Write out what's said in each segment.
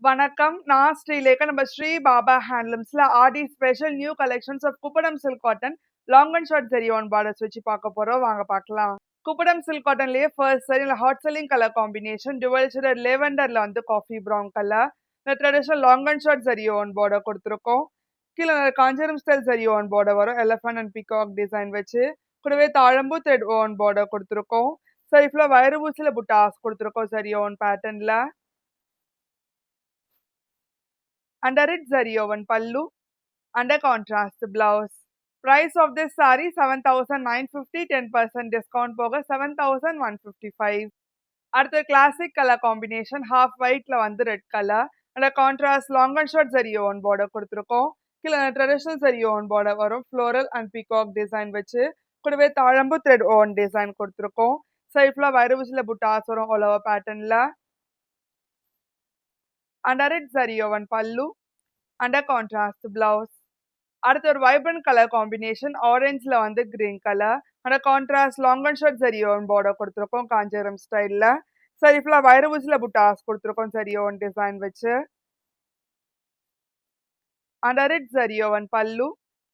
வணக்கம். நான் ஸ்ரீலேகா. நம்ம ஸ்ரீ பாபா ஹேண்ட்லூம்ஸ்ல Aadi special new collections of Kuppadam silk cotton long and short zari on borders வச்சு பார்க்க போறோம். வாங்க பார்க்கலாம். குப்படம் சில்க் காட்டன்லயே ஃபர்ஸ்ட் சரியில hot selling colour combination dual shaded லேவெண்டர்ல வந்து காஃபி ப்ரௌன் கலர். இந்த traditional long and short zari on border கொடுத்துருக்கோம். கீழே காஞ்சரம் ஸ்டைல் ஜரி ஆன் பார்டர் வரும். எலஃபண்ட் அண்ட் பிகாக் டிசைன் வச்சு கூடவே தாழம்பூ த்ரெட் ஆன் பார்டர் கொடுத்துருக்கோம். சரி ஃபுல்லா வயிறு ஊசில புட்டாஸ் கொடுத்துருக்கோம் சரி ஆன் பேட்டர்ன்ல. Under it zari oven pallu, under contrast blouse. Price of this saree 7,950, 10% discount போக 7,155. அடுத்த கிளாசிக் கலர் காம்பினேஷன் ஹாஃப் ஒயிட்ல வந்து ரெட் கலர். அந்த contrast long and short zari on border கொடுத்துருக்கோம். கீழே ட்ரெடிஷனல் ஜரி ஓன் பார்டர் வரும். ஃப்ளோரல் அண்ட் பீகாக் டிசைன் வச்சு கூடவே தாழம்பு thread own design கொடுத்துருக்கோம். சைட்ல வயிறு ஊசில புட்டாஸ் வரும் all over பேட்டர்ன்ல. Under it zari oven pallu, under contrast blouse. அடுத்து ஒரு வைப்ரண்ட் கலர் காம்பினேஷன் ஆரஞ்சுல வந்து கிரீன் கலர். அந்த contrast long and short zari on border கொடுத்துருக்கோம் காஞ்சரம் ஸ்டைல்ல. சரி ஃபுல்லா வயிறு ஊசில புட்டாஸ் கொடுத்துருக்கோம் சரி ஓன் டிசைன் வச்சு. Under it zari woven pallu,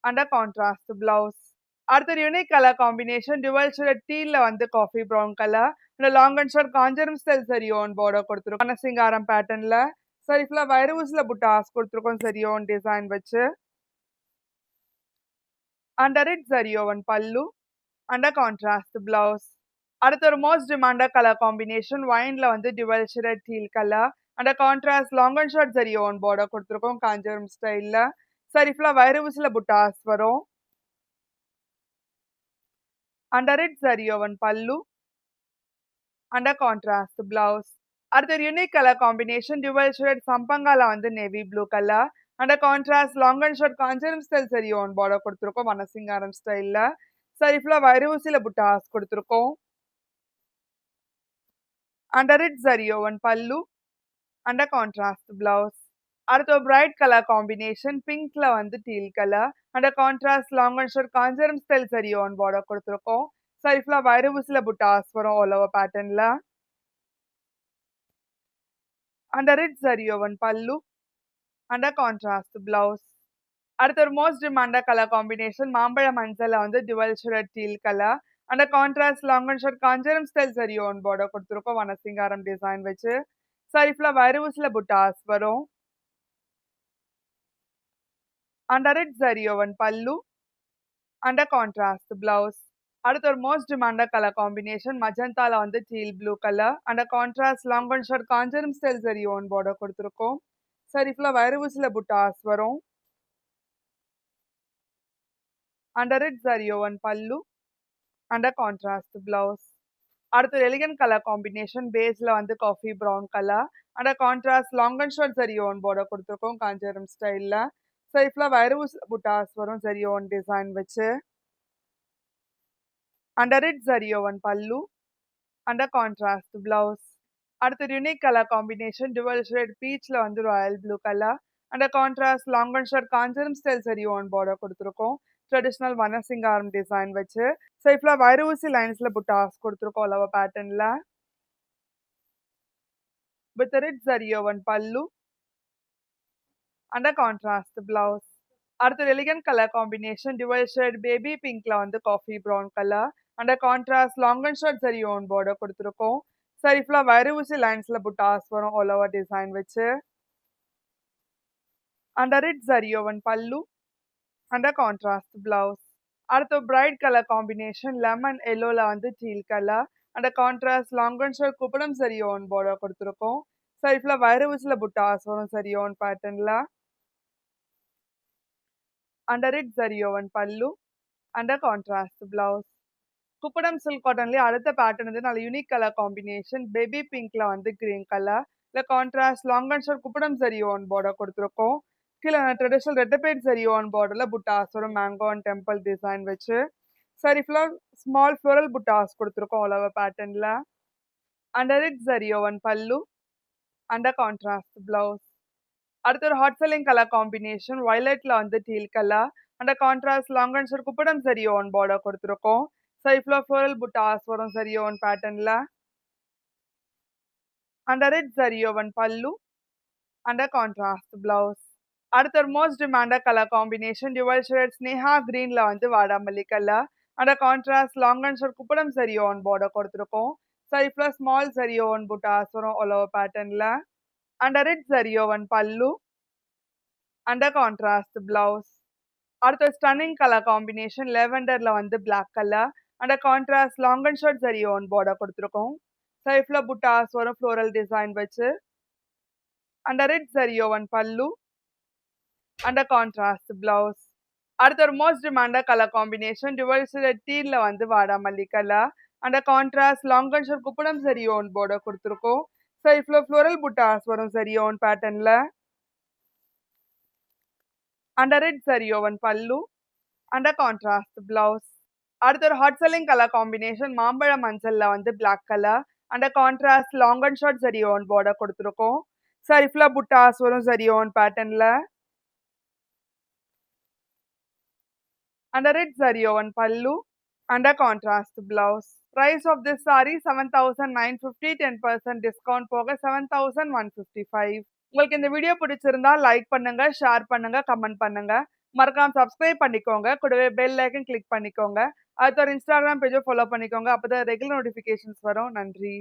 under contrast blouse. அடுத்த unique colour combination dual shade teal வந்து காஃபி ப்ரௌன் கலர். இந்த லாங் அண்ட் ஷார்ட் காஞ்சரம் ஸ்டைல் சரி ஓன் பார்டர் கொடுத்துருக்கோம் சிங்காரம் பேட்டர்ன்ல. சரி ஃபுல்லா வயிறு ஊசில புட்டாஸ் கொடுத்துருக்கோம் சரி ஓன் டிசைன் வச்சு. Under it zari oven pallu, under contrast blouse. அடுத்த ஒரு மோஸ்ட் டிமாண்டட் கலர் காம்பினேஷன் வைன்ல வந்து டுவல் ஷேட் டீல் கலர். அந்த contrast long and short zari on border கொடுத்துருக்கோம் காஞ்சரம் ஸ்டைல்ல. சரி ஃபுல்லா வயிறு ஊசில புட்டாஸ் வரும். And it zari woven pallu, under contrast blouse. அடுத்த ஒரு unique colour combination dual shade சம்பங்கால வந்து நேவி ப்ளூ கலர். அந்த கான்ட்ராஸ்ட் லாங் அண்ட் ஷார்ட் காஞ்சரம் ஸ்டைல் சரி ஓன் பார்டர் கொடுத்துருக்கோம் மனசிங்காரம் ஸ்டைல்ல. சரி ஃபுல்லா வயிறு ஊசில புட்டாஸ் கொடுத்துருக்கோம். Under it zari woven pallu, under contrast blouse. அடுத்த ஒரு பிரைட் கலர் காம்பினேஷன் பிங்க்ல வந்து teal colour. And a contrast long and short காஞ்சரம் ஸ்டைல் சரி ஓன் பார்டர் கொடுத்துருக்கோம். சரி ஃபுல்லா வயிறு ஊசில புட்டாஸ் வரும் all over பேட்டர்ன்ல. And it zari woven pallu, under contrast blouse. அடுத்த ஒரு மோஸ்ட் டிமாண்டட் கலர் காம்பினேஷன் மாம்பழ மஞ்சள்ல வந்து டுவல் ஷேட் டீல் கலர். அந்த கான்ட்ராஸ்ட் லாங் அண்ட் ஷார்ட் காஞ்சரம் ஸ்டைல் சரி ஓன் பார்டர் கொடுத்துருக்கோம் வனசிங்காரம் டிசைன் வச்சு. சரி ஃபுல்லா வயிறு ஊசில புட்டாஸ் வரும். And it zari woven pallu, under contrast blouse. அடுத்த ஒரு மோஸ்ட் டிமாண்டட் கலர் காம்பினேஷன் மஜந்தால வந்து டீல் ப்ளூ கலர். அந்த கான்ட்ராஸ்ட் லாங் அண்ட் ஷார்ட் காஞ்சரம் ஸ்டைல் சரி ஓன் பார்டர் கொடுத்துருக்கோம். சரி ஃபுல்லா வயிறு ஊசில புட்டாஸ் வரும். And it zari woven pallu, under contrast blouse. அடுத்து எலிகன்ட் கலர் காம்பினேஷன் பேஸ்ல வந்து coffee brown colour. And a contrast long and short zari on border கொடுத்துருக்கோம் காஞ்சரம் ஸ்டைல்ல. சரி ஃபுல்லா வயிறு ஊசில புட்டாஸ் வரும் ஜரி ஓன் டிசைன் வச்சு. Under it zari woven pallu, under contrast blouse. அடுத்து unique colour combination dual shade பீச்ல வந்து royal blue colour. And a contrast long and short காஞ்சரம் ஸ்டைல் சரி ஓன் பார்டர் கொடுத்துருக்கோம் ட்ரெடிஷனல் வனசிங்காரம் டிசைன் வச்சு. சைஃப்ல வயிறு ஊசி லைன்ஸ்ல புட்டாஸ் கொடுத்துருக்கோம் all over பேட்டர்ன்ல. With red zari woven pallu, under contrast blouse. அடுத்து elegant colour combination dual shade baby பிங்க்ல வந்து coffee brown colour. And a contrast long and short zari on border கொடுத்துருக்கோம். சரி ஃபுல்லா வயிறு ஊசி லைன்ஸ்ல புட்டாஸ் வரும் all over டிசைன் வச்சு. Under it zari woven pallu, under contrast blouse. அடுத்து பிரைட் கலர் காம்பினேஷன் லெமன் எல்லோல வந்து teal colour. And a contrast long and short Kuppadam zari own border கொடுத்துருக்கோம். சரி ஃபுல்லா வயிறு ஊசில புட்டாஸ் வரும் சரி ஓன் பேட்டர்ன்ல. And it zari woven pallu, under contrast blouse. Kuppadam silk காட்டன்லயே அடுத்த பேட்டர்ன் வந்து நல்ல யூனிக் கலர் காம்பினேஷன் பேபி பிங்க்ல வந்து கிரீன் கலர். இல்ல contrast long and short Kuppadam zari own border கொடுத்துருக்கோம். கீழே ட்ரெடிஷனல் ரெட்டபேட் சரி ஓன் பார்டர்ல புட்டாஸ் வரும் மேங்கோ அண்ட் டெம்பிள் டிசைன் வச்சு. சரி ஃபுல்லா ஸ்மால் ஃப்ளோரல் புட்டாஸ் கொடுத்துருக்கோம் all over பேட்டர்ன்ல. And it zari woven pallu, under contrast blouse. அடுத்து ஒரு ஹாட் செல்லிங் கலர் காம்பினேஷன் வயலட்ல வந்து teal colour. And a contrast long and short Kuppadam zari own border கொடுத்துருக்கோம். சைஃப்ல ஃப்ளோரல் புட்டாஸ் வரும் சரி ஓன் பேட்டர்ன்ல. And it zari woven pallu, and a contrast blouse. அடுத்த ஒரு most demanded colour combination dual shade ஸ்னேஹா கிரீன்ல வந்து வாடாமல்லி colour and contrast long and short Kuppadam zari on border கொடுத்துருக்கோம். சைட்ல ஸ்மால் சரி ஓன் புட்டாஸ் வரும் ஆல் ஓவர் பேட்டர்ன்ல அண்ட் ரெட் சரி oven pallu and contrast blouse. அடுத்த ஸ்டன்னிங் கலர் காம்பினேஷன் லெவெண்டர்ல வந்து black colour and contrast long and short சரி ஓன் பார்டர் கொடுத்துருக்கோம். சைட்ல புட்டாஸ் வரும் ஃப்ளோரல் டிசைன் வச்சு அண்ட் ரெட் சரி oven pallu and contrast blouse. அடுத்த ஒரு most demanded colour combination dual shade டீல்ல வந்து வாடாமல்லி colour and contrast long and short Kuppadam zari own border கொடுத்துருக்கோம். சைட்ல ஃப்ளோரல் புட்டாஸ் வரும் சரி ஓன் பேட்டர்ன்ல அண்ட் ரெட் சரி oven pallu and contrast blouse. அடுத்த ஒரு ஹாட் செல்லிங் கலர் காம்பினேஷன் மாம்பழ மஞ்சள்ல வந்து black colour and contrast long and short சரி ஓன் பார்டர் கொடுத்துருக்கோம். சைட்ல புட்டாஸ் வரும் சரி ஓன் பேட்டர்ன்ல and a red zari oven pallu and a contrast blouse. Price of this saree 7,950, 10% discount போக 7,155. உங்களுக்கு இந்த வீடியோ பிடிச்சிருந்தா லைக் பண்ணுங்க, ஷேர் பண்ணுங்க, கமெண்ட் பண்ணுங்க. மறக்காம சப்ஸ்கிரைப் பண்ணிக்கோங்க. கூடவே பெல் ஐக்கன் கிளிக் பண்ணிக்கோங்க. அடுத்த ஒரு இன்ஸ்டாகிராம் பேஜை ஃபாலோ பண்ணிக்கோங்க. அப்பதான் ரெகுலர் நோட்டிஃபிகேஷன்ஸ் வரும். நன்றி.